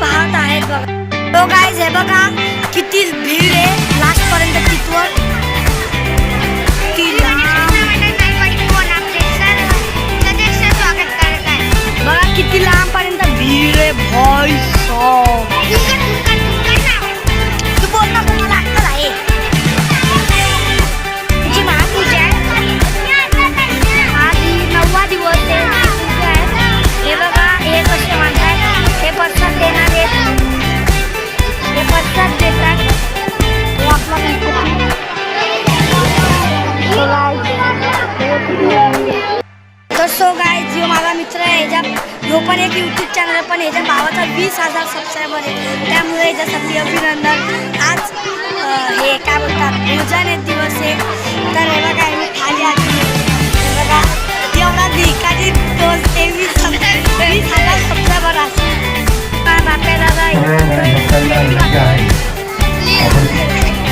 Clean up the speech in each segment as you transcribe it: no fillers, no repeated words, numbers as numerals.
पाहत आहेत बघा. तो गाइस हे बघा किती भीड आहे लास्ट पर्यंत तिथवर. बघा किती लांब पर्यंत भीड आहे भाई साहब. तू बोल ना मला अक्कल आहे. तुझी महापूजा आहे आज 9वा दिवस आहे. हे बघा हे कसे म्हणतात हे प्रसाद देणार आहेत. हे प्रसाद देतात तो आपला गणपती. तर सो गाइस जो माझा मित्र आहे ह्याच्या पण एक यूट्यूब चॅनल आहे पण ह्याच्या भावाचा 20,000 सबस्क्रायबर आहे. त्यामुळे ह्याच्यासाठी अभिनंदन. आज हे काय बोलतात पूजन एक दिवस आहे. तर हे बघा मी खाली आली. हे बघा एवढा भिकारी 20,000 सबस्क्रायबर आहे. काय बापे दादा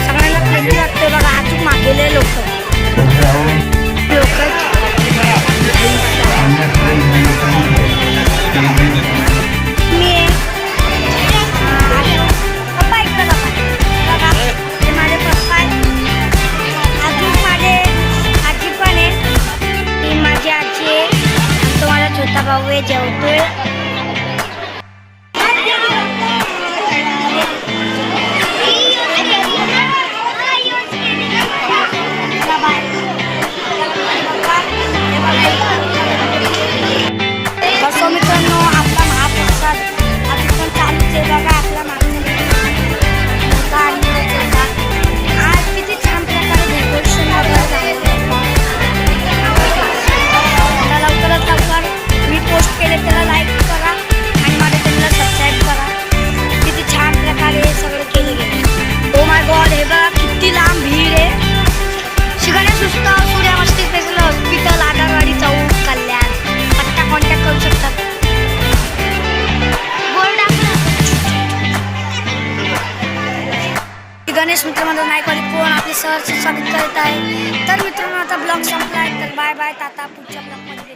सगळ्यांना खाली लागते बघा. अचूक मागेले लोक भाऊ जेवतोय. कसं मित्रांनो आपला महाप्रसाद अजून पण चालूच आहे बघा. आपला आज किती छान प्रकारे डेकोरेशन वगैरे लवकरात लवकर मी पोस्ट केले त्याला लाईक करा आणि माझ्या चॅनलला सबस्क्राईब करा. किती छान प्रकारे हे सगळं केले गेले. ओ माय गॉड हे बघा किती लांब भीड आहे. शिकाण्या सुस्त सूर्या मस्ती स्पेशल हॉस्पिटल आधारवाडी चौक कल्याण. पत्ता कॉन्टॅक्ट करू शकतात. गणेश मित्र माझा नायकवाडी कोण आपले सहर्ष स्वागत करत आहे. तर मित्रांनो आता ब्लॉग संपला आहे. तर बाय बाय टाटा पुढच्या ब्लॉगमध्ये.